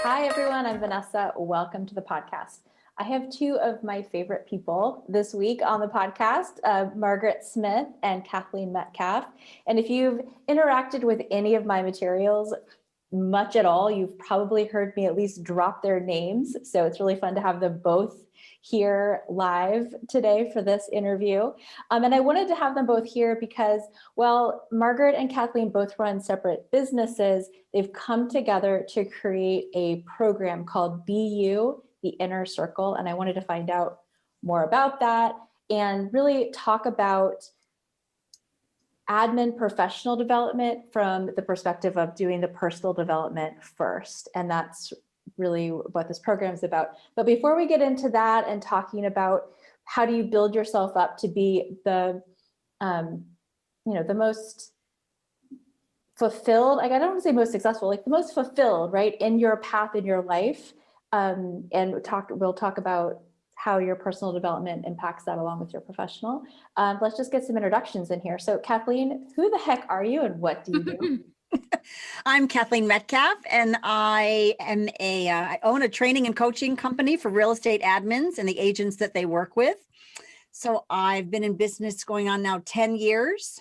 Hi, everyone. I'm Vanessa. Welcome to the podcast. I have two of my favorite people this week on the podcast, Margaret Smith and Kathleen Metcalf. And if you've interacted with any of my materials much at all, you've probably heard me at least drop their names. So it's really fun to have them both here live today for this interview. And I wanted to have them both here because, well, Margaret and Kathleen both run separate businesses. They've come together to create a program called BU, the Inner Circle. And I wanted to find out more about that and really talk about admin professional development from the perspective of doing the personal development first. And that's really what this program is about. But before we get into that and talking about how do you build yourself up to be the most fulfilled, I don't want to say most successful, like the most fulfilled, right, in your path in your life. And we'll talk about how your personal development impacts that along with your professional. Let's just get some introductions in here. So Kathleen, who the heck are you and what do you do? I'm Kathleen Metcalf, and I own a training and coaching company for real estate admins and the agents that they work with. So I've been in business going on now 10 years.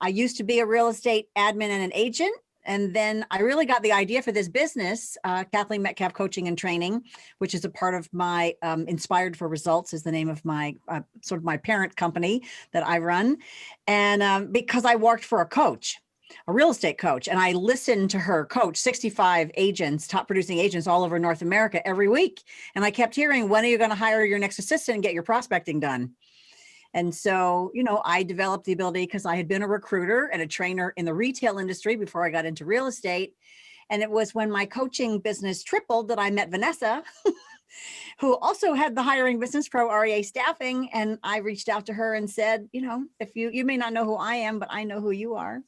I used to be a real estate admin and an agent. And then I really got the idea for this business, Kathleen Metcalf Coaching and Training, which is a part of my Inspired for Results is the name of my sort of my parent company that I run. And because I worked for a real estate coach, and I listened to her coach 65 agents, top producing agents all over North America every week. And I kept hearing, when are you going to hire your next assistant and get your prospecting done? And so, I developed the ability because I had been a recruiter and a trainer in the retail industry before I got into real estate. And it was when my coaching business tripled that I met Vanessa, who also had the hiring business, Pro REA Staffing. And I reached out to her and said, if you may not know who I am, but I know who you are.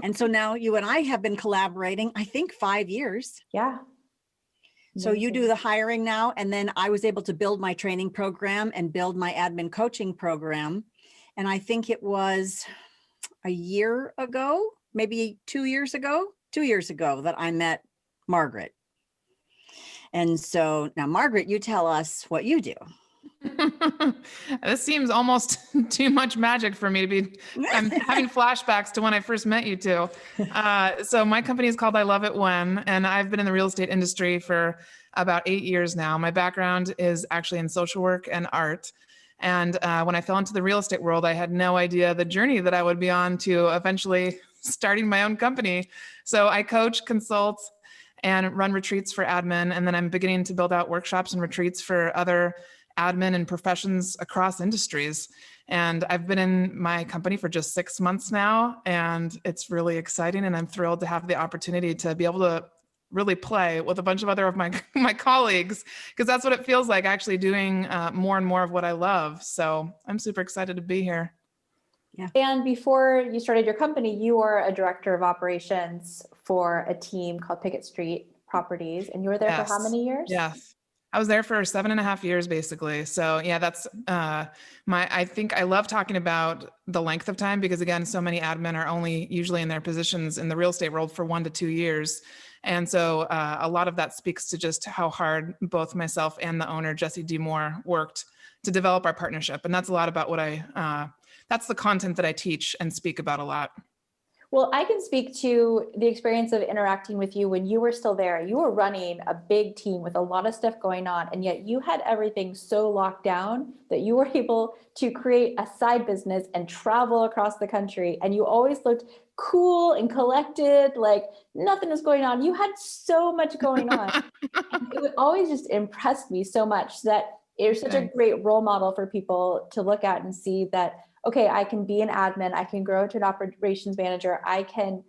And so now you and I have been collaborating, I think 5 years. Yeah. So you do the hiring now, and then I was able to build my training program and build my admin coaching program. And I think it was a year ago, maybe 2 years ago that I met Margaret. And so now, Margaret, you tell us what you do. This seems almost too much magic for me to be. I'm having flashbacks to when I first met you two. So my company is called I Love It When, and I've been in the real estate industry for about 8 years now. My background is actually in social work and art. And when I fell into the real estate world, I had no idea the journey that I would be on to eventually starting my own company. So I coach, consult, and run retreats for admin. And then I'm beginning to build out workshops and retreats for other admin and professions across industries. And I've been in my company for just 6 months now, and it's really exciting. And I'm thrilled to have the opportunity to be able to really play with a bunch of other of my colleagues, because that's what it feels like, actually doing more and more of what I love. So I'm super excited to be here. Yeah. And before you started your company, you were a director of operations for a team called Pickett Street Properties, and you were there for how many years? Yes. I was there for 7.5 years, basically. So yeah, that's I think I love talking about the length of time because, again, so many admin are only usually in their positions in the real estate world for 1 to 2 years. And so a lot of that speaks to just how hard both myself and the owner, Jesse D. Moore, worked to develop our partnership. And that's a lot about what that's the content that I teach and speak about a lot. Well, I can speak to the experience of interacting with you when you were still there. You were running a big team with a lot of stuff going on, and yet you had everything so locked down that you were able to create a side business and travel across the country. And you always looked cool and collected, like nothing was going on. You had so much going on. And it would always just impressed me so much that you're such a great role model for people to look at and see that, okay, I can be an admin, I can grow to an operations manager, I can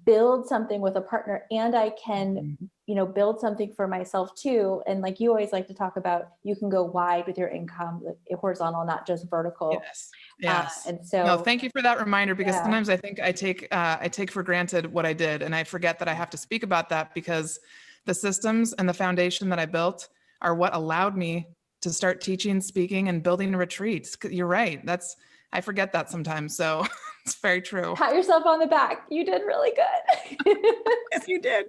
build something with a partner, and I can, build something for myself too. And like you always like to talk about, you can go wide with your income, like horizontal, not just vertical. Yes. And so, no, thank you for that reminder, because sometimes I think I take for granted what I did, and I forget that I have to speak about that, because the systems and the foundation that I built are what allowed me to start teaching, speaking, and building retreats. You're right. I forget that sometimes. So it's very true. Pat yourself on the back. You did really good. Yes, you did.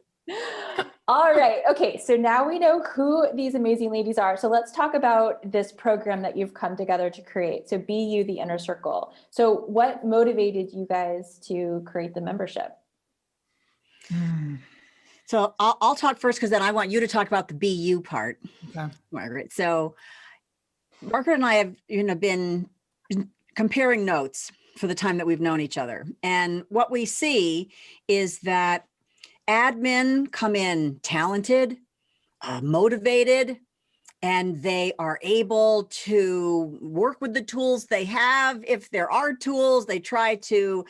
All right. Okay. So now we know who these amazing ladies are. So let's talk about this program that you've come together to create. So Be You, the Inner Circle. So what motivated you guys to create the membership? So I'll talk first because then I want you to talk about the Be You part, Okay. Margaret. So Margaret and I have, been comparing notes for the time that we've known each other. And what we see is that admin come in talented, motivated, and they are able to work with the tools they have. If there are tools, they try to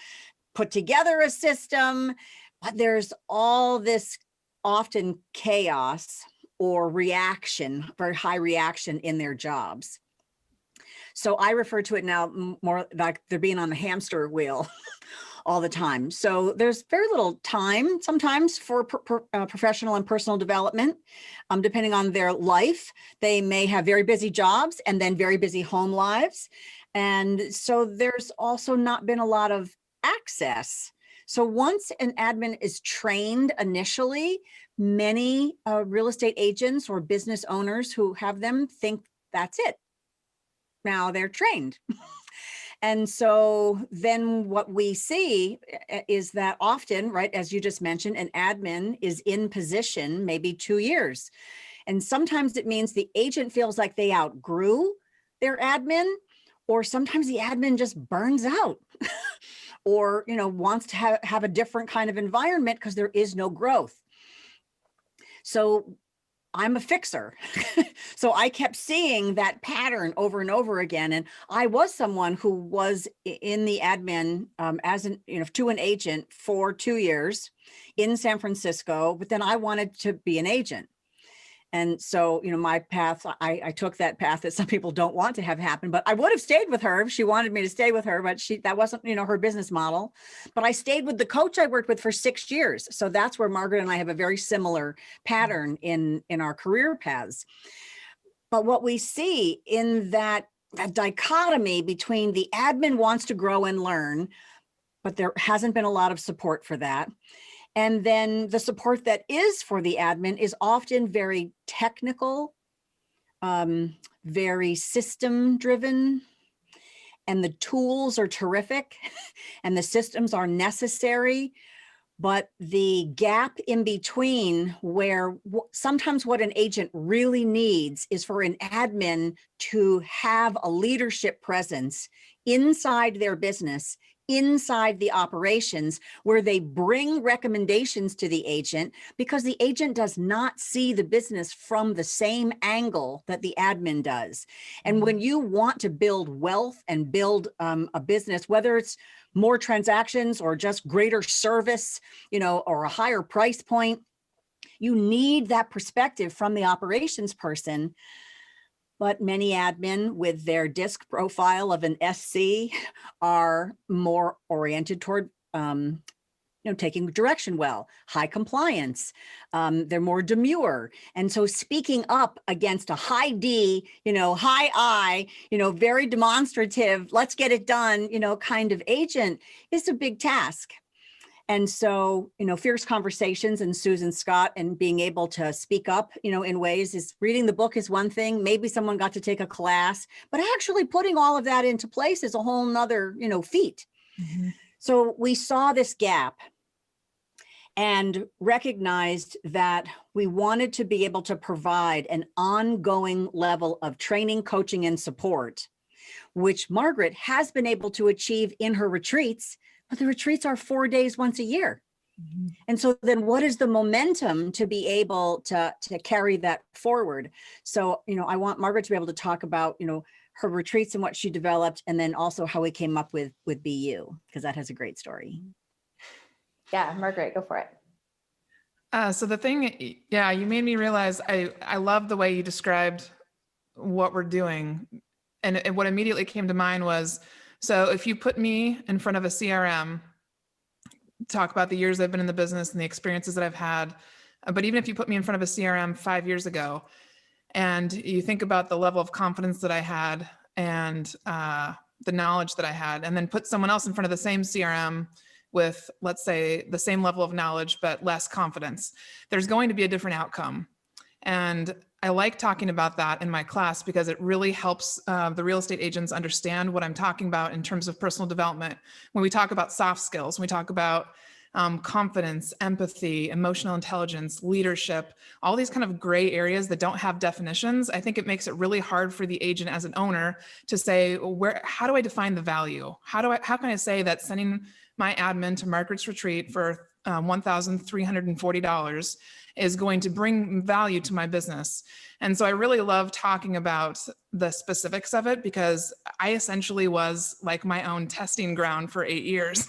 put together a system, but there's all this often chaos or reaction, very high reaction in their jobs. So I refer to it now more like they're being on the hamster wheel all the time. So there's very little time sometimes for professional and personal development, depending on their life. They may have very busy jobs and then very busy home lives. And so there's also not been a lot of access. So once an admin is trained initially, many real estate agents or business owners who have them think that's it. Now they're trained. And so then what we see is that often, right, as you just mentioned, an admin is in position maybe 2 years. And sometimes it means the agent feels like they outgrew their admin, or sometimes the admin just burns out or, wants to have a different kind of environment because there is no growth. So I'm a fixer. So I kept seeing that pattern over and over again. And I was someone who was in the admin to an agent for 2 years in San Francisco, but then I wanted to be an agent. And so, my path, I took that path that some people don't want to have happen, but I would have stayed with her if she wanted me to stay with her, but that wasn't, her business model. But I stayed with the coach I worked with for 6 years. So that's where Margaret and I have a very similar pattern in our career paths. But what we see in that dichotomy between the admin wants to grow and learn, but there hasn't been a lot of support for that. And then the support that is for the admin is often very technical, very system driven, and the tools are terrific and the systems are necessary. But the gap in between, where sometimes what an agent really needs is for an admin to have a leadership presence inside their business, inside the operations, where they bring recommendations to the agent, because the agent does not see the business from the same angle that the admin does. And when you want to build wealth and build a business, whether it's more transactions or just greater service, or a higher price point, you need that perspective from the operations person. But many admin with their DISC profile of an SC are more oriented toward, taking direction well, high compliance. They're more demure. And so speaking up against a high D, high I, very demonstrative, let's get it done, kind of agent is a big task. And so, fierce conversations and Susan Scott and being able to speak up, in ways is reading the book is one thing. Maybe someone got to take a class, but actually putting all of that into place is a whole nother, feat. Mm-hmm. So we saw this gap and recognized that we wanted to be able to provide an ongoing level of training, coaching, and support, which Margaret has been able to achieve in her retreats. But the retreats are 4 days once a year. Mm-hmm. And so then what is the momentum to be able to carry that forward? So, I want Margaret to be able to talk about, her retreats and what she developed, and then also how we came up with Be You, because that has a great story. Yeah, Margaret, go for it. So the thing, you made me realize I love the way you described what we're doing. And what immediately came to mind was, so if you put me in front of a CRM, talk about the years I've been in the business and the experiences that I've had, but even if you put me in front of a CRM 5 years ago, and you think about the level of confidence that I had and the knowledge that I had, and then put someone else in front of the same CRM with, let's say, the same level of knowledge, but less confidence. There's going to be a different outcome. And I like talking about that in my class because it really helps the real estate agents understand what I'm talking about in terms of personal development. When we talk about soft skills, when we talk about confidence, empathy, emotional intelligence, leadership, all these kind of gray areas that don't have definitions, I think it makes it really hard for the agent as an owner to say, how do I define the value? How can I say that sending my admin to Margaret's retreat for $1,340 is going to bring value to my business? And so I really love talking about the specifics of it because I essentially was like my own testing ground for 8 years.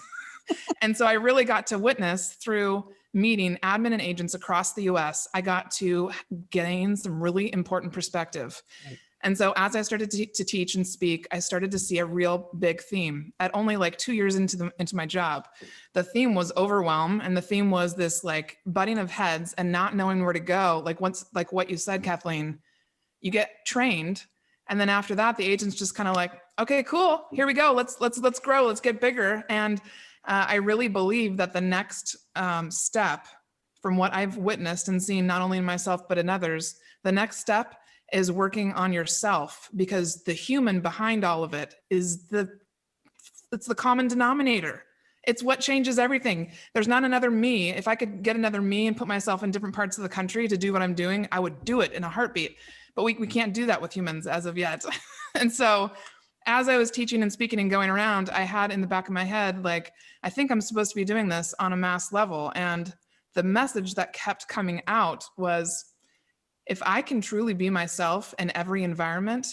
And so I really got to witness through meeting admin and agents across the US, I got to gain some really important perspective. Right. And so as I started to teach and speak, I started to see a real big theme at only like 2 years into my job. The theme was overwhelm. And the theme was this like butting of heads and not knowing where to go. Like once, like what you said, Kathleen, you get trained. And then after that, the agent's just kind of like, okay, cool, here we go. Let's grow, let's get bigger. And I really believe that the next step from what I've witnessed and seen, not only in myself, but in others, the next step is working on yourself, because the human behind all of it is it's the common denominator. It's what changes everything. There's not another me. If I could get another me and put myself in different parts of the country to do what I'm doing, I would do it in a heartbeat. But we can't do that with humans as of yet. And so as I was teaching and speaking and going around, I had in the back of my head, like, I think I'm supposed to be doing this on a mass level. And the message that kept coming out was, if I can truly be myself in every environment,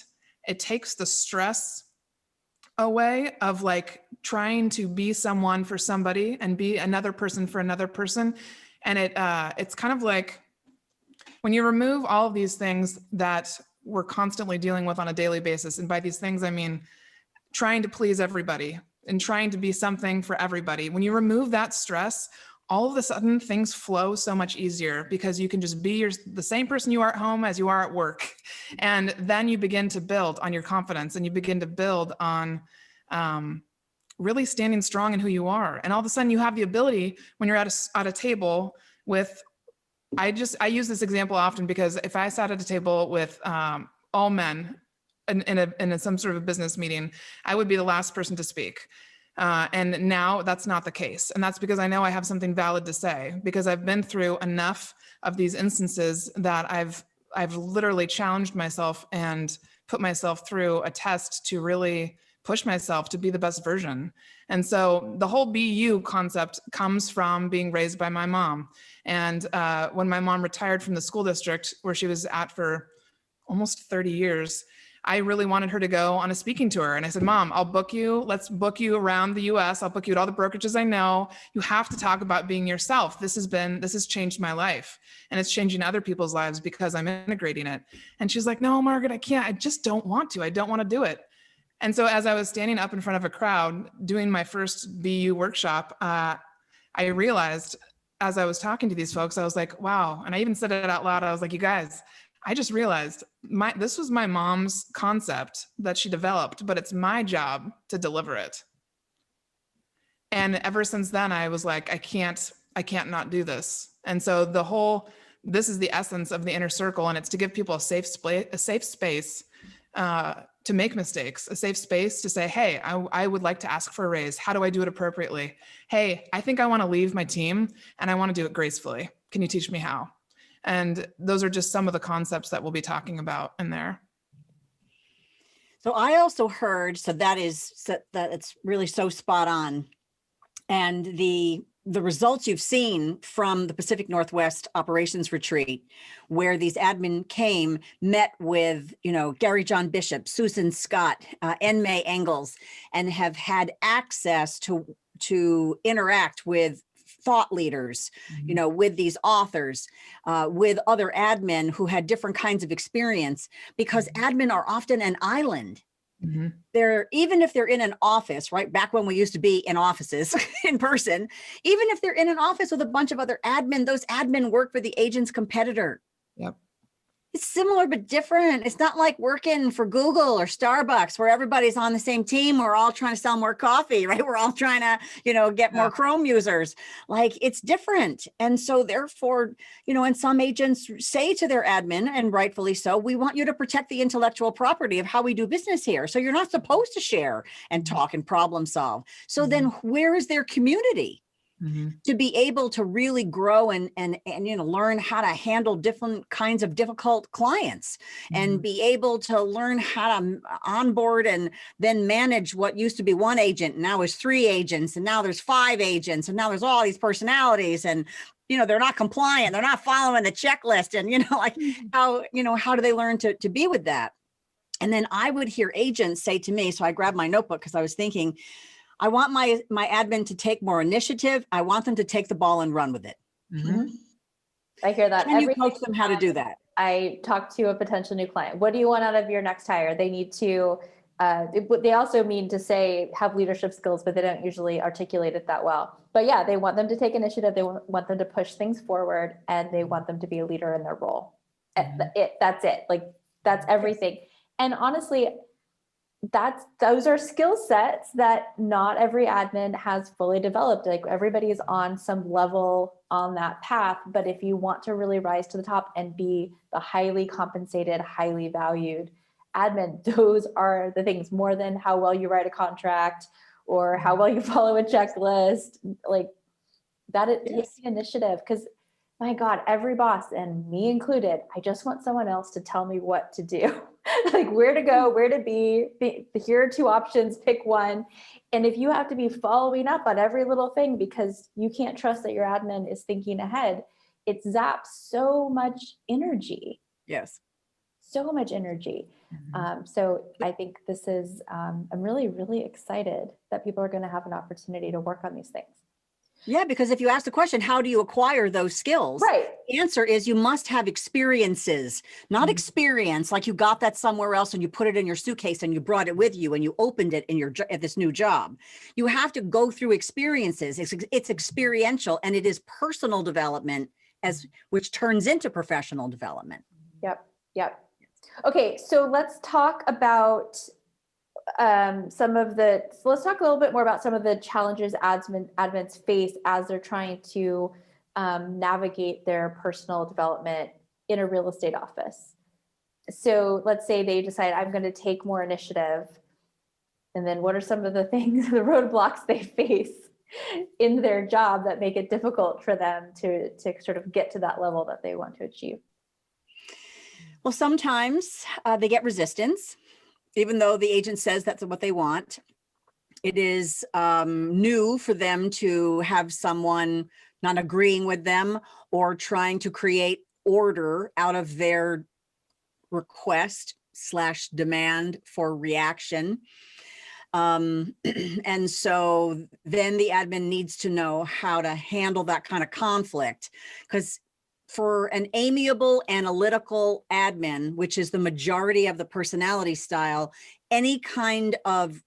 it takes the stress away of like trying to be someone for somebody and be another person for another person. And it's kind of like when you remove all of these things that we're constantly dealing with on a daily basis. And by these things, I mean, trying to please everybody and trying to be something for everybody. When you remove that stress, all of a sudden things flow so much easier because you can just be the same person you are at home as you are at work. And then you begin to build on your confidence and you begin to build on really standing strong in who you are. And all of a sudden you have the ability when you're at a table with, I use this example often because if I sat at a table with all men in some sort of a business meeting, I would be the last person to speak. And now that's not the case. And that's because I know I have something valid to say, because I've been through enough of these instances that I've literally challenged myself and put myself through a test to really push myself to be the best version. And so the whole Be You concept comes from being raised by my mom. And when my mom retired from the school district where she was at for almost 30 years, I really wanted her to go on a speaking tour. And I said, Mom, I'll book you. Let's book you around the US. I'll book you at all the brokerages I know. You have to talk about being yourself. This has changed my life. And it's changing other people's lives because I'm integrating it. And she's like, no, Margaret, I can't. I just don't want to. I don't want to do it. And so as I was standing up in front of a crowd doing my first BU workshop, I realized as I was talking to these folks, I was like, wow. And I even said it out loud. I was like, you guys, I just realized this was my mom's concept that she developed, but it's my job to deliver it. And ever since then, I was like, I can't not do this. And so this is the essence of the inner circle. And it's to give people a safe space to make mistakes, a safe space to say, hey, I would like to ask for a raise. How do I do it appropriately? Hey, I think I want to leave my team and I want to do it gracefully. Can you teach me how? And those are just some of the concepts that we'll be talking about in there. So I also heard, that it's really so spot on. And the results you've seen from the Pacific Northwest Operations Retreat, where these admin came, met with, Gary John Bishop, Susan Scott, May Engels, and have had access to interact with thought leaders, with these authors, with other admin who had different kinds of experience, because admin are often an island. Mm-hmm. Even if they're in an office, right? Back when we used to be in offices in person, even if they're in an office with a bunch of other admin, those admin work for the agent's competitor. Yep. It's similar but different. It's not like working for Google or Starbucks where everybody's on the same team. We're all trying to sell more coffee, right? We're all trying to, get more Chrome users. Like, it's different. And so therefore, and some agents say to their admin, and rightfully so, we want you to protect the intellectual property of how we do business here. So you're not supposed to share and talk and problem solve. So then where is their community? To be able to really grow and learn how to handle different kinds of difficult clients and be able to learn how to onboard and then manage what used to be one agent, now is 3 agents, and now there's 5 agents, and now there's all these personalities, and they're not compliant, they're not following the checklist, and how do they learn to be with that? And then I would hear agents say to me, so I grabbed my notebook because I was thinking, I want my admin to take more initiative. I want them to take the ball and run with it. I hear that. Can you coach them how to do that? I talk to a potential new client. What do you want out of your next hire? They need to, they also mean to say have leadership skills, but they don't usually articulate it that well. But yeah, they want them to take initiative. They want them to push things forward, and they want them to be a leader in their role. That's it. Like, that's everything. And honestly, those are skill sets that not every admin has fully developed. Like, everybody is on some level on that path. But if you want to really rise to the top and be the highly compensated, highly valued admin, those are the things, more than how well you write a contract or how well you follow a checklist. Like, that is taking initiative. Because my God, every boss, and me included, I just want someone else to tell me what to do. Like, where to go, where to be. Here are 2 options, pick one. And if you have to be following up on every little thing because you can't trust that your admin is thinking ahead, it zaps so much energy. Yes. So much energy. So I think this is, I'm really, really excited that people are going to have an opportunity to work on these things. Yeah, because if you ask the question, how do you acquire those skills? Right. The answer is you must have experiences, not experience like you got that somewhere else and you put it in your suitcase and you brought it with you and you opened it in at this new job. You have to go through experiences. It's experiential, and it is personal development which turns into professional development. Yep. Okay, so let's talk about let's talk a little bit more about some of the challenges admins face as they're trying to navigate their personal development in a real estate office. So let's say they decide, I'm going to take more initiative. And then what are some of the things, the roadblocks they face in their job that make it difficult for them to sort of get to that level that they want to achieve? Well, sometimes they get resistance. Even though the agent says that's what they want, it is new for them to have someone not agreeing with them or trying to create order out of their request/demand for reaction. And so then the admin needs to know how to handle that kind of conflict, because for an amiable, analytical admin, which is the majority of the personality style, any kind of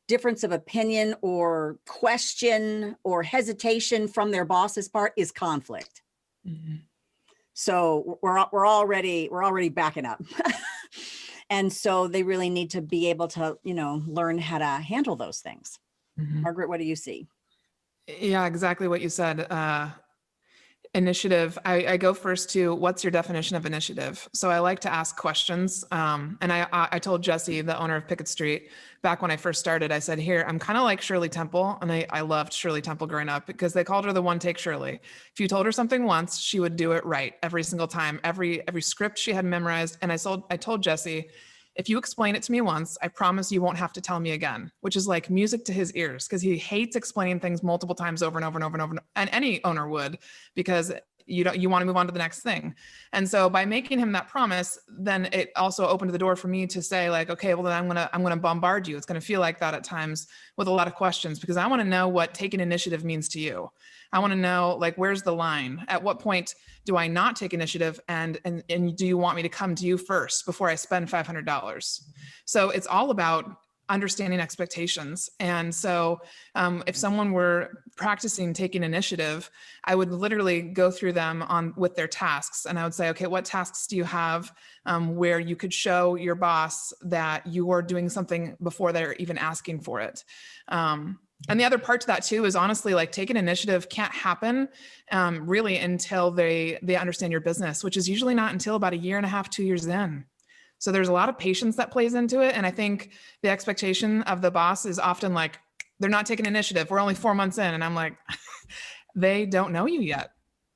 difference of opinion or question or hesitation from their boss's part is conflict. So we're already backing up. And so they really need to be able to, learn how to handle those things. Margaret, what do you see? Yeah, exactly what you said. Initiative. I go first to what's your definition of initiative? So I like to ask questions. And I told Jesse, the owner of Pickett Street, back when I first started, I said, here, I'm kind of like Shirley Temple. And I loved Shirley Temple growing up because they called her the one take Shirley. If you told her something once, she would do it right every single time, every script she had memorized. And I told Jesse, if you explain it to me once, I promise you won't have to tell me again, which is like music to his ears because he hates explaining things multiple times over and over and over and over. And any owner would, because you want to move on to the next thing. And so by making him that promise, then it also opened the door for me to say like, okay, well then I'm going to bombard you. It's going to feel like that at times with a lot of questions because I want to know what taking initiative means to you. I want to know like, where's the line? At what point do I not take initiative? And do you want me to come to you first before I spend $500? So it's all about understanding expectations. And so if someone were practicing taking initiative, I would literally go through them with their tasks. And I would say, okay, what tasks do you have where you could show your boss that you are doing something before they're even asking for it? And the other part to that too is honestly, like, taking initiative can't happen really until they understand your business, which is usually not until about 1.5 to 2 years in. So there's a lot of patience that plays into it. And I think the expectation of the boss is often like, they're not taking initiative. We're only 4 months in. And I'm like, they don't know you yet.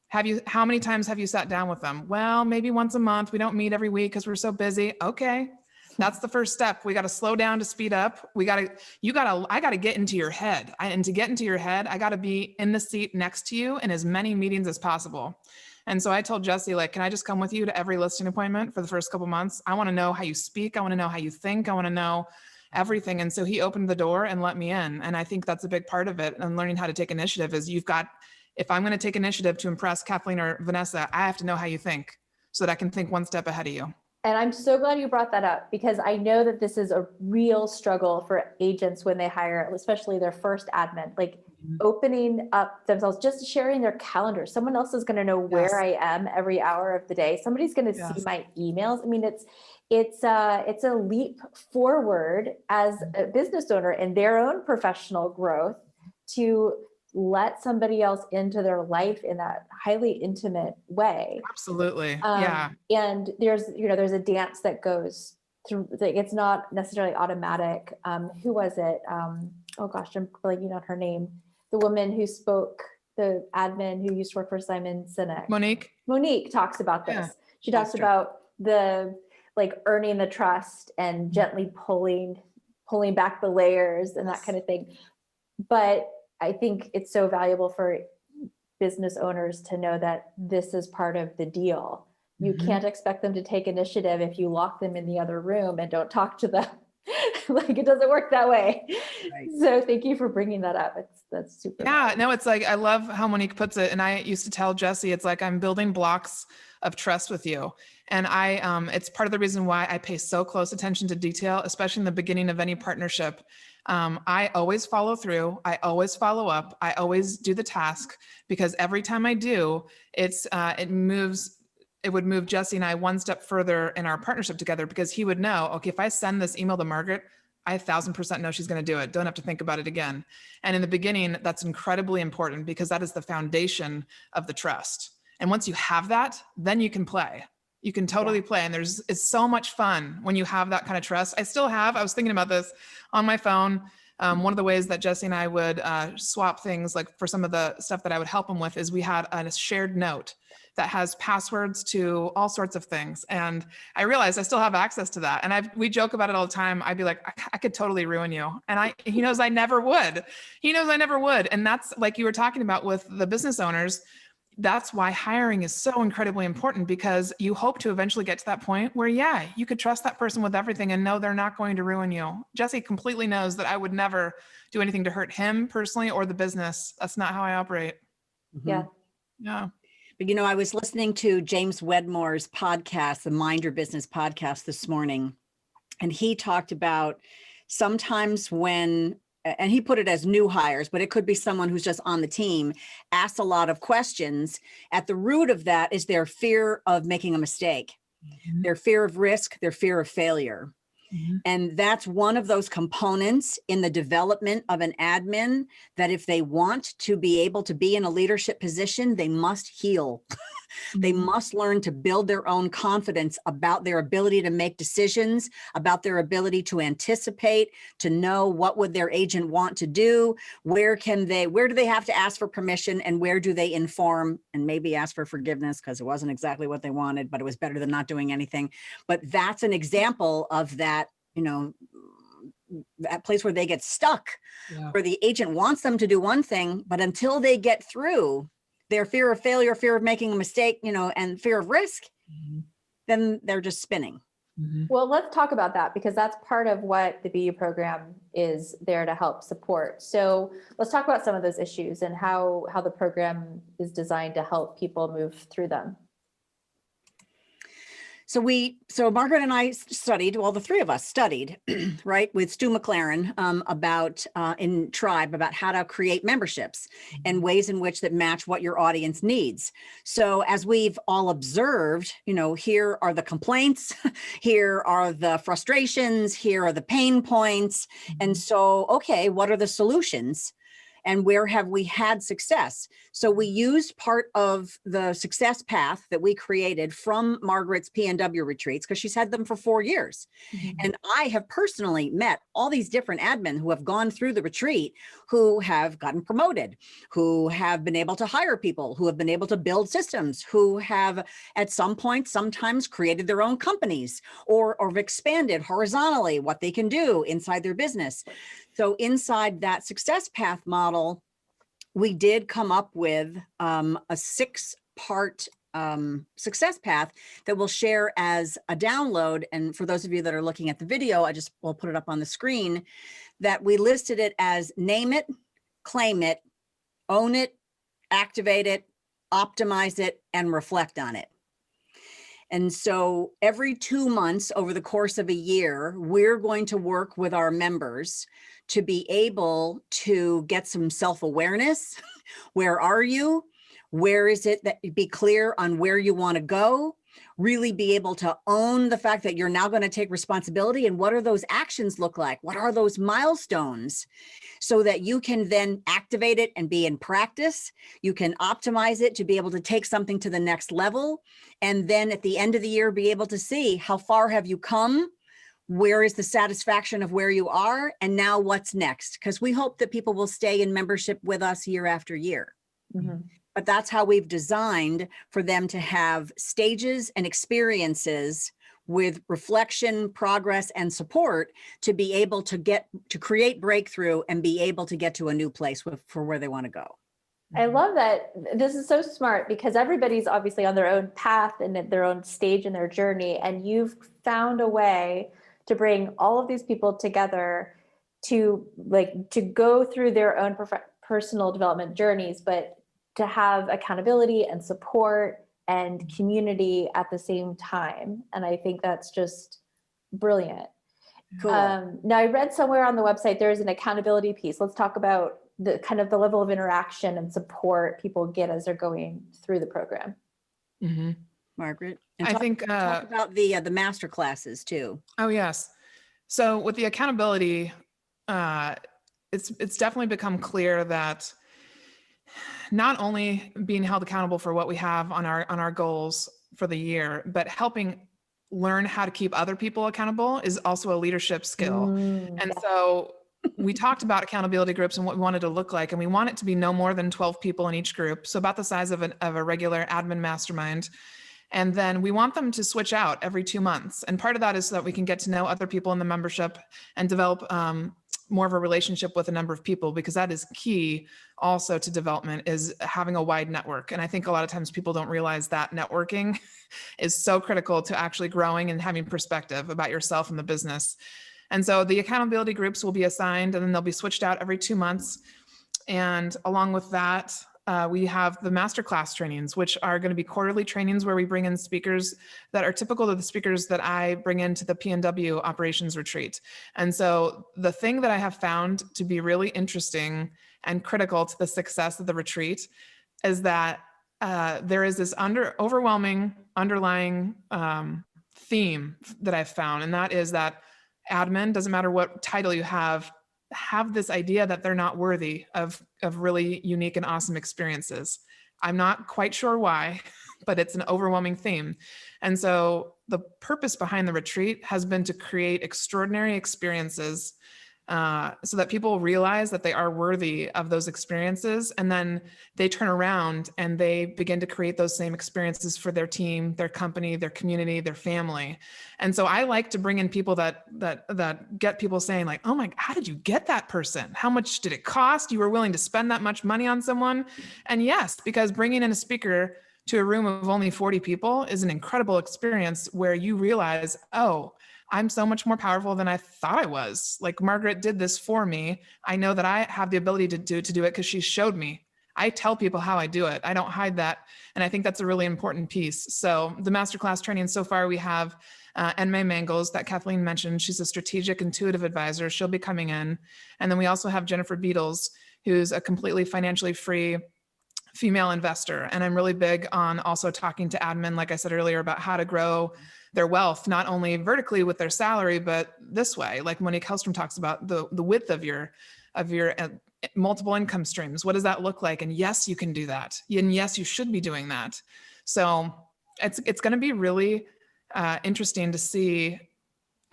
How many times have you sat down with them? Well, maybe once a month. We don't meet every week because we're so busy. Okay. That's the first step. We got to slow down to speed up. I got to get into your head. And to get into your head, I got to be in the seat next to you in as many meetings as possible. And so I told Jesse, like, can I just come with you to every listing appointment for the first couple months? I want to know how you speak. I want to know how you think. I want to know everything. And so he opened the door and let me in. And I think that's a big part of it. And learning how to take initiative is if I'm going to take initiative to impress Kathleen or Vanessa, I have to know how you think so that I can think one step ahead of you. And I'm so glad you brought that up, because I know that this is a real struggle for agents when they hire, especially their first admin, like opening up themselves, just sharing their calendar. Someone else is going to know where I am every hour of the day. Somebody's going to see my emails. I mean, it's a leap forward as a business owner in their own professional growth to let somebody else into their life in that highly intimate way. Absolutely. And there's a dance that goes through, like, it's not necessarily automatic. Who was it? Oh gosh, I'm blanking on her name. The woman who spoke, the admin who used to work for Simon Sinek. Monique talks about this. Yeah, she talks about earning the trust and gently pulling back the layers and that kind of thing. But I think it's so valuable for business owners to know that this is part of the deal. You can't expect them to take initiative if you lock them in the other room and don't talk to them. Like, it doesn't work that way. Right. So thank you for bringing that up. That's super. Yeah, valuable. No, it's like, I love how Monique puts it. And I used to tell Jesse, it's like, I'm building blocks of trust with you. And it's part of the reason why I pay so close attention to detail, especially in the beginning of any partnership. I always follow through. I always follow up. I always do the task, because every time I do, it would move Jesse and I one step further in our partnership together, because he would know, okay, if I send this email to Margaret, I 1,000% know she's going to do it. Don't have to think about it again. And in the beginning, that's incredibly important, because that is the foundation of the trust. And once you have that, then you can play. You can totally play. And it's so much fun when you have that kind of trust. I was thinking about this on my phone. One of the ways that Jesse and I would swap things, like for some of the stuff that I would help him with, is we had a shared note that has passwords to all sorts of things. And I realized I still have access to that. And we joke about it all the time. I'd be like, I could totally ruin you. And he knows I never would. He knows I never would. And that's, like you were talking about with the business owners, that's why hiring is so incredibly important, because you hope to eventually get to that point where, you could trust that person with everything and know they're not going to ruin you. Jesse completely knows that I would never do anything to hurt him personally or the business. That's not how I operate. Yeah. Yeah. But, I was listening to James Wedmore's podcast, the Mind Your Business podcast, this morning, and he talked about sometimes when, and he put it as new hires, but it could be someone who's just on the team, asks a lot of questions. At the root of that is their fear of making a mistake, their fear of risk, their fear of failure. And that's one of those components in the development of an admin, that if they want to be able to be in a leadership position, they must heal. They must learn to build their own confidence about their ability to make decisions, about their ability to anticipate, to know what would their agent want to do, where do they have to ask for permission, and where do they inform and maybe ask for forgiveness because it wasn't exactly what they wanted, but it was better than not doing anything. But that's an example of that, that place where they get stuck, where the agent wants them to do one thing, but until they get through their fear of failure, fear of making a mistake, and fear of risk, then they're just spinning. Well, let's talk about that, because that's part of what the BU program is there to help support. So let's talk about some of those issues and how the program is designed to help people move through them. So Margaret and I studied, well, the three of us studied, right, with Stu McLaren about in Tribe about how to create memberships and ways in which that match what your audience needs. So as we've all observed, here are the complaints, here are the frustrations, here are the pain points. And so, okay, what are the solutions? And where have we had success? So we used part of the success path that we created from Margaret's PNW retreats, because she's had them for 4 years. And I have personally met all these different admin who have gone through the retreat, who have gotten promoted, who have been able to hire people, who have been able to build systems, who have at some point sometimes created their own companies or have expanded horizontally what they can do inside their business. So inside that success path model, we did come up with a 6-part success path that we'll share as a download. And for those of you that are looking at the video, we'll put it up on the screen, that we listed it as name it, claim it, own it, activate it, optimize it, and reflect on it. And so every 2 months over the course of a year, we're going to work with our members to be able to get some self-awareness. Where are you? Where is it that be clear on where you want to go? Really be able to own the fact that you're now going to take responsibility, and what are those actions look like? What are those milestones? So that you can then activate it and be in practice. You can optimize it to be able to take something to the next level. And then at the end of the year, be able to see how far have you come? Where is the satisfaction of where you are? And now what's next? Because we hope that people will stay in membership with us year after year. But that's how we've designed for them to have stages and experiences with reflection, progress, and support to be able to create breakthrough and be able to get to a new place for where they want to go. I love that. This is so smart, because everybody's obviously on their own path and at their own stage in their journey. And you've found a way to bring all of these people together to go through their own personal development journeys, but to have accountability and support and community at the same time. And I think that's just brilliant. Cool. Now, I read somewhere on the website, there's an accountability piece. Let's talk about the kind of the level of interaction and support people get as they're going through the program. Margaret, and I talk think about the master classes too. Oh, yes. So with the accountability, it's definitely become clear that not only being held accountable for what we have on our goals for the year, but helping learn how to keep other people accountable is also a leadership skill. And so we talked about accountability groups and what we wanted to look like, and we want it to be no more than 12 people in each group. So about the size of a regular admin mastermind. And then we want them to switch out every 2 months. And part of that is so that we can get to know other people in the membership and develop more of a relationship with a number of people, because that is key also to development, is having a wide network. And I think a lot of times people don't realize that networking is so critical to actually growing and having perspective about yourself and the business. And so the accountability groups will be assigned, and then they'll be switched out every 2 months. And along with that, we have the masterclass trainings, which are going to be quarterly trainings where we bring in speakers that are typical of the speakers that I bring into the PNW operations retreat. And so the thing that I have found to be really interesting and critical to the success of the retreat is that there is this overwhelming underlying theme that I've found. And that is that admin, doesn't matter what title you have this idea that they're not worthy of really unique and awesome experiences. I'm not quite sure why, but it's an overwhelming theme. And so the purpose behind the retreat has been to create extraordinary experiences so that people realize that they are worthy of those experiences. And then they turn around and they begin to create those same experiences for their team, their company, their community, their family. And so I like to bring in people that get people saying like, oh my, how did you get that person? How much did it cost? You were willing to spend that much money on someone? And yes, because bringing in a speaker to a room of only 40 people is an incredible experience where you realize, oh, I'm so much more powerful than I thought I was. Like Margaret did this for me. I know that I have the ability to do it because she showed me. I tell people how I do it. I don't hide that. And I think that's a really important piece. So the masterclass training so far, we have Enmay Mangles that Kathleen mentioned. She's a strategic intuitive advisor. She'll be coming in. And then we also have Jennifer Beatles, who's a completely financially free female investor. And I'm really big on also talking to admin, like I said earlier, about how to grow their wealth, not only vertically with their salary, but this way, like Monique Hellstrom talks about the width of your multiple income streams. What does that look like? And yes, you can do that. And yes, you should be doing that. So it's going to be really interesting to see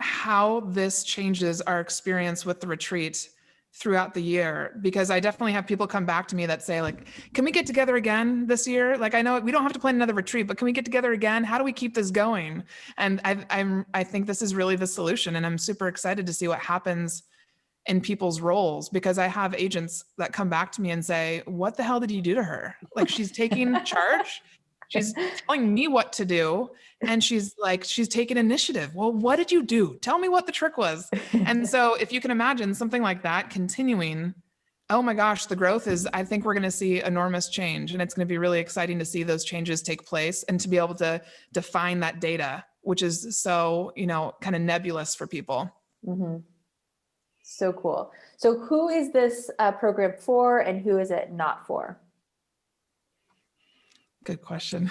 how this changes our experience with the retreat throughout the year, because I definitely have people come back to me that say, like, can we get together again this year? Like, I know we don't have to plan another retreat, but can we get together again? How do we keep this going? And I think this is really the solution. And I'm super excited to see what happens in people's roles, because I have agents that come back to me and say, what the hell did you do to her? Like, she's taking charge. She's telling me what to do. And she's taking initiative. Well, what did you do? Tell me what the trick was. And so if you can imagine something like that continuing, oh my gosh, the growth is, I think we're going to see enormous change. And it's going to be really exciting to see those changes take place and to be able to define that data, which is so, kind of nebulous for people. Mm-hmm. So cool. So who is this program for and who is it not for? Good question.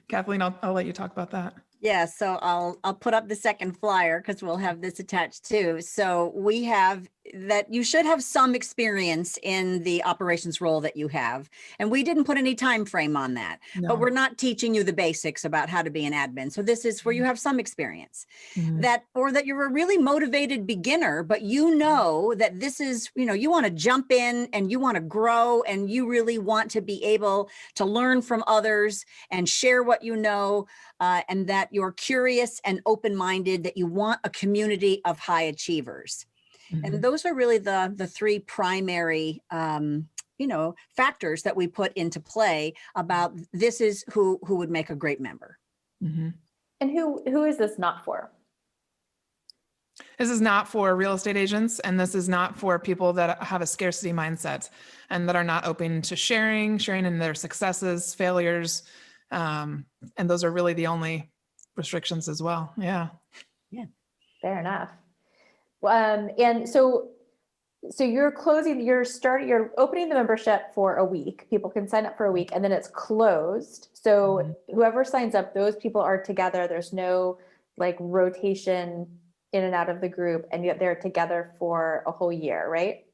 Kathleen, I'll let you talk about that. Yeah, so I'll put up the second flyer because we'll have this attached too. So we have that you should have some experience in the operations role that you have. And we didn't put any time frame on that, but we're not teaching you the basics about how to be an admin. So this is where you have some experience that you're a really motivated beginner, but that this is, you want to jump in and you want to grow and you really want to be able to learn from others and share what you know, and that you're curious and open-minded, that you want a community of high achievers. And those are really the three primary, factors that we put into play about this is who would make a great member. And who is this not for? This is not for real estate agents, and this is not for people that have a scarcity mindset and that are not open to sharing in their successes, failures. And those are really the only restrictions as well. Yeah. Fair enough. And so you're opening the membership for a week. People can sign up for a week and then it's closed. So whoever signs up, those people are together. There's no rotation in and out of the group, and yet they're together for a whole year, right?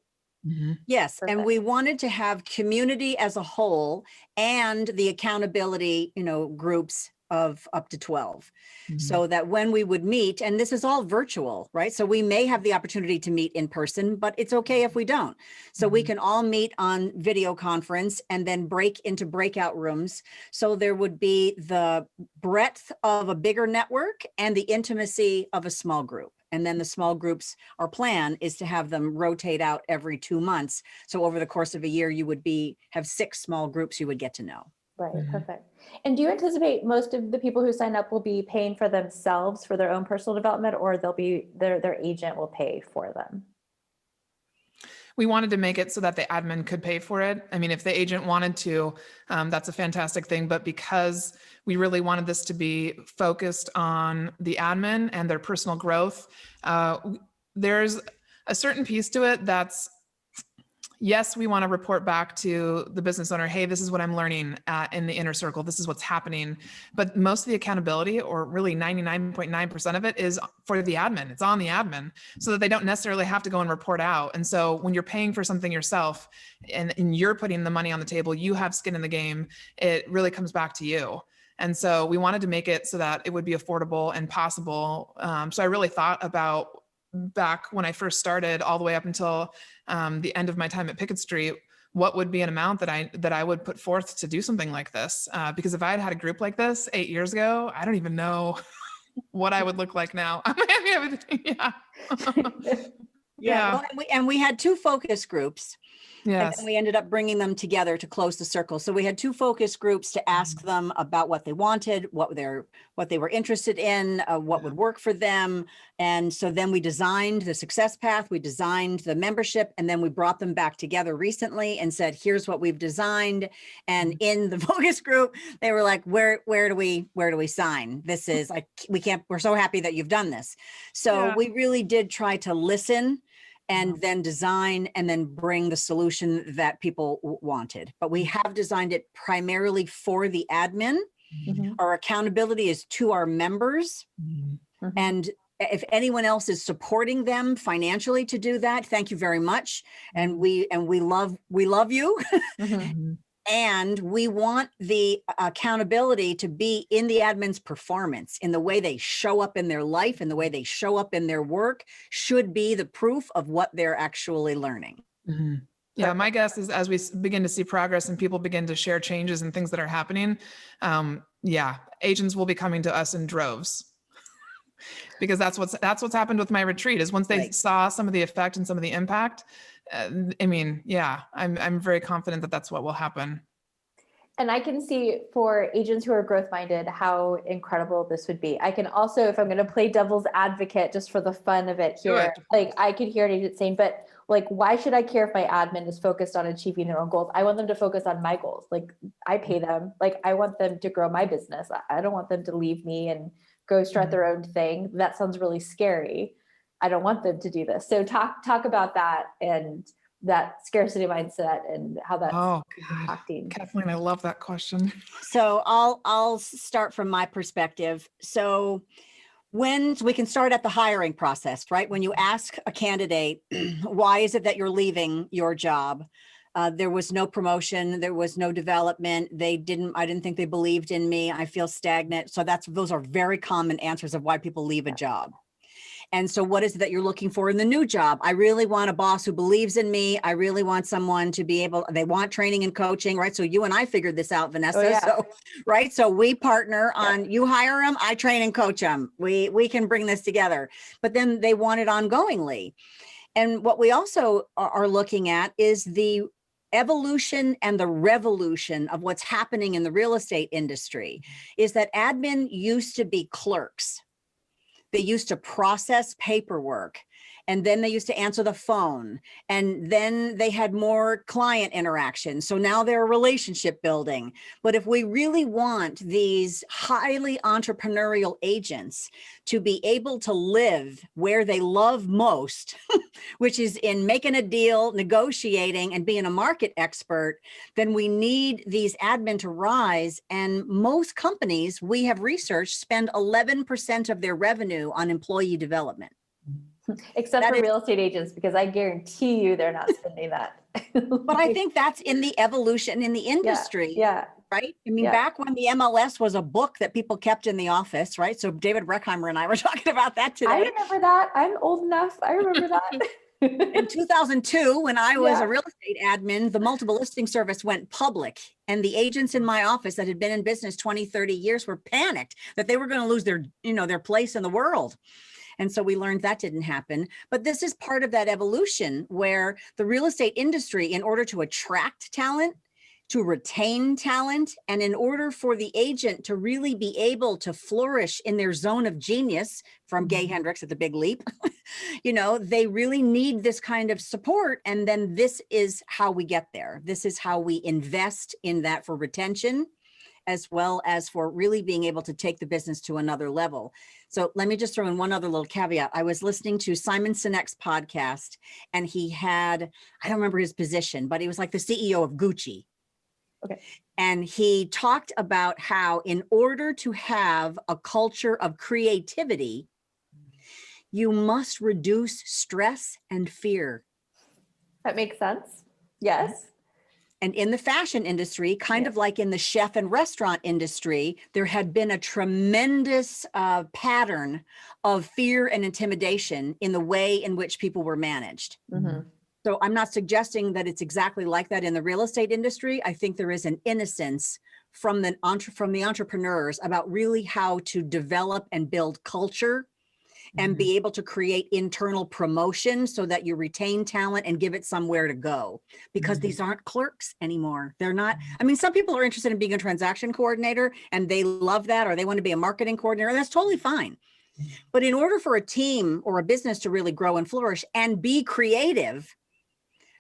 Yes. Perfect. And we wanted to have community as a whole and the accountability, groups of up to 12. So that when we would meet, and this is all virtual, right? So we may have the opportunity to meet in person, but it's okay if we don't. So we can all meet on video conference and then break into breakout rooms. So there would be the breadth of a bigger network and the intimacy of a small group. And then the small groups, our plan is to have them rotate out every 2 months. So over the course of a year, you would have 6 small groups you would get to know. Right. Perfect. And do you anticipate most of the people who sign up will be paying for themselves for their own personal development, or they'll be their agent will pay for them? We wanted to make it so that the admin could pay for it. I mean, if the agent wanted to, that's a fantastic thing. But because we really wanted this to be focused on the admin and their personal growth, there's a certain piece to it that's, yes, we want to report back to the business owner, hey, this is what I'm learning in the inner circle. This is what's happening. But most of the accountability, or really 99.9% of it, is for the admin. It's on the admin, so that they don't necessarily have to go and report out. And so when you're paying for something yourself and you're putting the money on the table, you have skin in the game, it really comes back to you. And so we wanted to make it so that it would be affordable and possible. So I really thought about, back when I first started, all the way up until the end of my time at Pickett Street, what would be an amount that I would put forth to do something like this? Because if I had a group like this 8 years ago, I don't even know what I would look like now. Well, and we had 2 focus groups. And Yes. then we ended up bringing them together to close the circle. So we had 2 focus groups to ask them about what they wanted, what they were interested in, what would work for them. And so then we designed the success path, we designed the membership, and then we brought them back together recently and said, here's what we've designed. And in the focus group, they were like, where do we sign? This is like, we're so happy that you've done this. So Yeah. we really did try to listen and then design and then bring the solution that people wanted. But we have designed it primarily for the admin. Mhm. Our accountability is to our members. Mhm. And if anyone else is supporting them financially to do that, thank you very much. And we love you. Mhm. And we want the accountability to be in the admin's performance, in the way they show up in their life, and the way they show up in their work should be the proof of what they're actually learning. Mm-hmm. Yeah, my guess is as we begin to see progress and people begin to share changes and things that are happening, agents will be coming to us in droves. Because that's what's happened with my retreat is once they saw some of the effect and some of the impact. I'm very confident that that's what will happen. And I can see for agents who are growth minded how incredible this would be. I can also, if I'm going to play devil's advocate just for the fun of it here, like I could hear an agent saying, but like, why should I care if my admin is focused on achieving their own goals? I want them to focus on my goals. Like I pay them, like I want them to grow my business. I don't want them to leave me and go start their own thing. That sounds really scary. I don't want them to do this. So talk about that and that scarcity mindset and how that's impacting. Kathleen, I love that question. So I'll start from my perspective. So when we can start at the hiring process, right? When you ask a candidate, why is it that you're leaving your job? There was no promotion. There was no development. I didn't think they believed in me. I feel stagnant. So those are very common answers of why people leave a job. And so what is it that you're looking for in the new job? I really want a boss who believes in me. I really want someone to be they want training and coaching, right? So you and I figured this out, Vanessa. Oh, yeah. So, right. So we partner on, you hire them, I train and coach them. We can bring this together, but then they want it ongoingly. And what we also are looking at is the evolution and the revolution of what's happening in the real estate industry is that admin used to be clerks. They used to process paperwork, and then they used to answer the phone, and then they had more client interaction. So now they're relationship building. But if we really want these highly entrepreneurial agents to be able to live where they love most, which is in making a deal, negotiating, and being a market expert, then we need these admin to rise. And most companies, we have researched, spend 11% of their revenue on employee development. Except for real estate agents, because I guarantee you they're not spending that. But I think that's in the evolution in the industry. Yeah. Right. I mean, back when the MLS was a book that people kept in the office, right? So David Reckheimer and I were talking about that today. I remember that. I'm old enough. I remember that. In 2002, when I was a real estate admin, the multiple listing service went public, and the agents in my office that had been in business 20, 30 years were panicked that they were going to lose their place in the world. And so we learned that didn't happen. But this is part of that evolution where the real estate industry, in order to attract talent, to retain talent, and in order for the agent to really be able to flourish in their zone of genius, from Gay Hendricks at The Big Leap, they really need this kind of support. And then this is how we get there. This is how we invest in that for retention, as well as for really being able to take the business to another level. So let me just throw in one other little caveat. I was listening to Simon Sinek's podcast, and he had, I don't remember his position, but he was like the CEO of Gucci. Okay. And he talked about how in order to have a culture of creativity, you must reduce stress and fear. That makes sense. Yes. And in the fashion industry, kind of like in the chef and restaurant industry, there had been a tremendous pattern of fear and intimidation in the way in which people were managed. Mm-hmm. So I'm not suggesting that it's exactly like that in the real estate industry. I think there is an innocence from the entrepreneurs about really how to develop and build culture and be able to create internal promotion so that you retain talent and give it somewhere to go, because these aren't clerks anymore. They're not, I mean, some people are interested in being a transaction coordinator and they love that, or they want to be a marketing coordinator, and that's totally fine. But in order for a team or a business to really grow and flourish and be creative,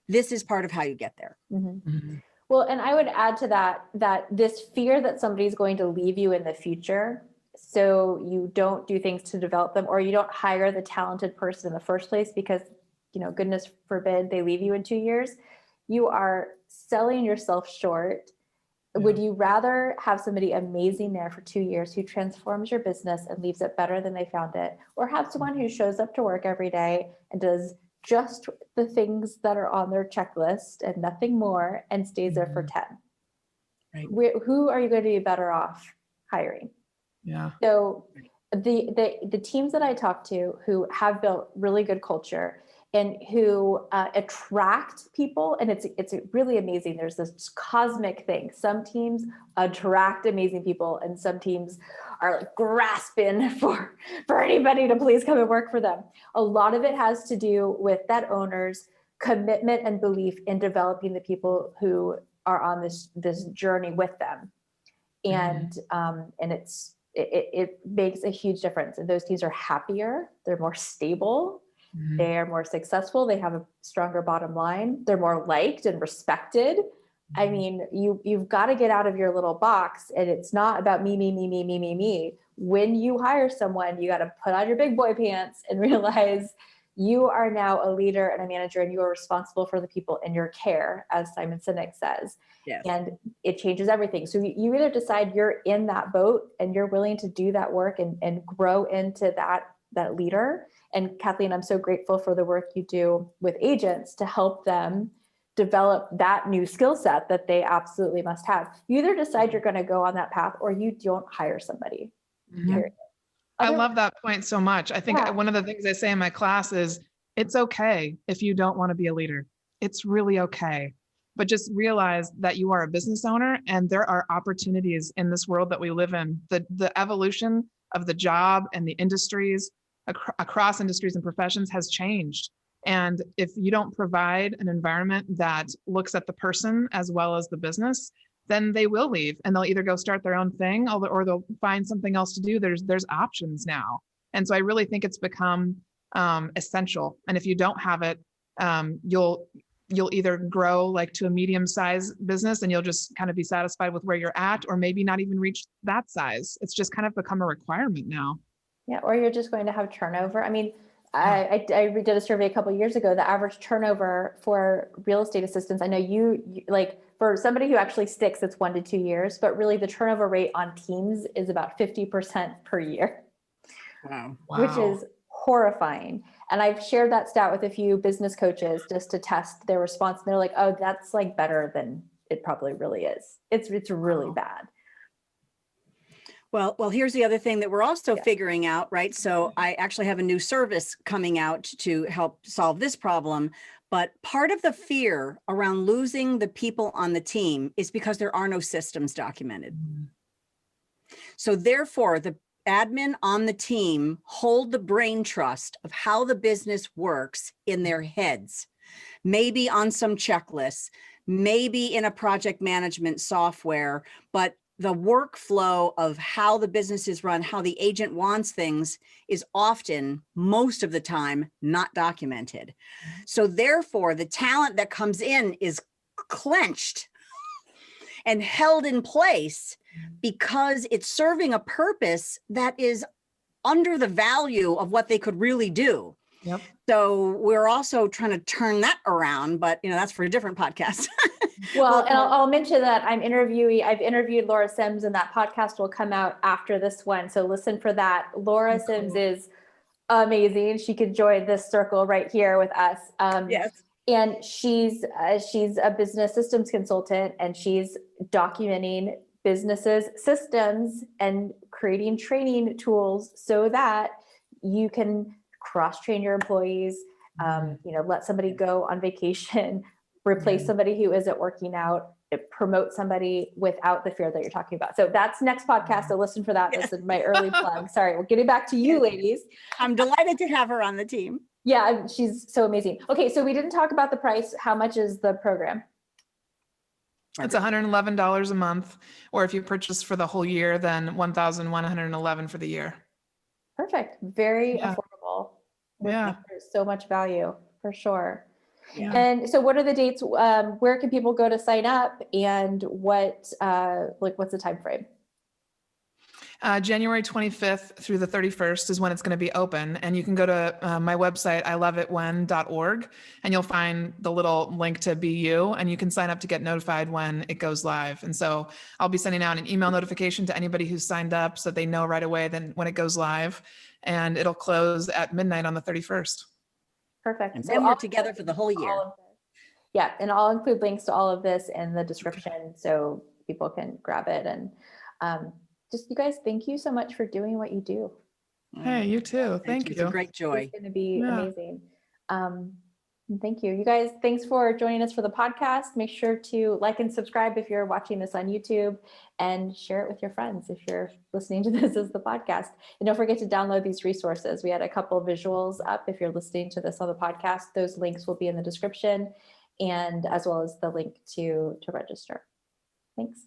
this is part of how you get there. Well, and I would add to that, that this fear that somebody's going to leave you in the future, so you don't do things to develop them, or you don't hire the talented person in the first place because, you know, goodness forbid they leave you in 2 years, you are selling yourself short. Would you rather have somebody amazing there for 2 years who transforms your business and leaves it better than they found it, or have someone who shows up to work every day and does just the things that are on their checklist and nothing more and stays there for 10? Right. Who are you going to be better off hiring? Yeah. So the teams that I talk to who have built really good culture and who attract people, and it's really amazing. There's this cosmic thing. Some teams attract amazing people, and some teams are like grasping for anybody to please come and work for them. A lot of it has to do with that owner's commitment and belief in developing the people who are on this journey with them, and it makes a huge difference. And those teams are happier, they're more stable, they're more successful, they have a stronger bottom line, they're more liked and respected. I mean, you've got to get out of your little box, and it's not about me. When you hire someone, you got to put on your big boy pants and realize you are now a leader and a manager, and you are responsible for the people in your care, as Simon Sinek says. Yes. And it changes everything. So you either decide you're in that boat and you're willing to do that work and grow into that leader. And Kathleen, I'm so grateful for the work you do with agents to help them develop that new skill set that they absolutely must have. You either decide you're going to go on that path, or you don't hire somebody. I love that point so much. I think one of the things I say in my class is, it's okay if you don't want to be a leader. It's really okay. But just realize that you are a business owner, and there are opportunities in this world that we live in. The evolution of the job and the industries across industries and professions has changed. And if you don't provide an environment that looks at the person as well as the business, then they will leave, and they'll either go start their own thing, or they'll find something else to do. There's options now. And so I really think it's become essential. And if you don't have it, you'll either grow like to a medium-sized business and you'll just kind of be satisfied with where you're at, or maybe not even reach that size. It's just kind of become a requirement now. Yeah, or you're just going to have turnover. I mean, I did a survey a couple of years ago. The average turnover for real estate assistants, I know you like, for somebody who actually sticks, it's 1 to 2 years, but really the turnover rate on teams is about 50% per year. Wow. Which is horrifying. And I've shared that stat with a few business coaches just to test their response. And they're like, oh, that's like better than it probably really is. It's really bad. Well, here's the other thing that we're also figuring out, right? So I actually have a new service coming out to help solve this problem. But part of the fear around losing the people on the team is because there are no systems documented. So therefore, the admin on the team hold the brain trust of how the business works in their heads, maybe on some checklists, maybe in a project management software, but the workflow of how the business is run, how the agent wants things, is often, most of the time, not documented. So therefore, the talent that comes in is clenched and held in place because it's serving a purpose that is under the value of what they could really do. Yep. So we're also trying to turn that around, but that's for a different podcast. Well, and I'll mention that I've interviewed Laura Sims, and that podcast will come out after this one. So listen for that. Laura Sims is amazing. She could join this circle right here with us. Yes. And she's a business systems consultant, and she's documenting businesses' systems and creating training tools so that you can cross-train your employees, let somebody go on vacation, replace somebody who isn't working out. promote somebody without the fear that you're talking about. So that's next podcast. So listen for that. Yes. This is my early plug. Sorry, we're getting back to you, ladies. I'm delighted to have her on the team. Yeah, she's so amazing. Okay, so we didn't talk about the price. How much is the program? It's $111 a month, or if you purchase for the whole year, then $1,111 for the year. Perfect. Very Yeah. affordable. Yeah. There's so much value for sure. Yeah. And so what are the dates? Where can people go to sign up, and what's the time frame? January 25th through the 31st is when it's going to be open. And you can go to my website, iloveitwhen.org, and you'll find the little link to be you, and you can sign up to get notified when it goes live. And so I'll be sending out an email notification to anybody who's signed up so they know right away then when it goes live, and it'll close at midnight on the 31st. Perfect. And So then we're I'll together for the whole year. Yeah, and I'll include links to all of this in the description so people can grab it. And just, you guys, thank you so much for doing what you do. Hey, you too. Thank It's a you. great joy. It's going to be Yeah. amazing. Thank you. You guys, thanks for joining us for the podcast. Make sure to like and subscribe if you're watching this on YouTube, and share it with your friends if you're listening to this as the podcast. And don't forget to download these resources. We had a couple of visuals up if you're listening to this on the podcast. Those links will be in the description, and as well as the link to register. Thanks.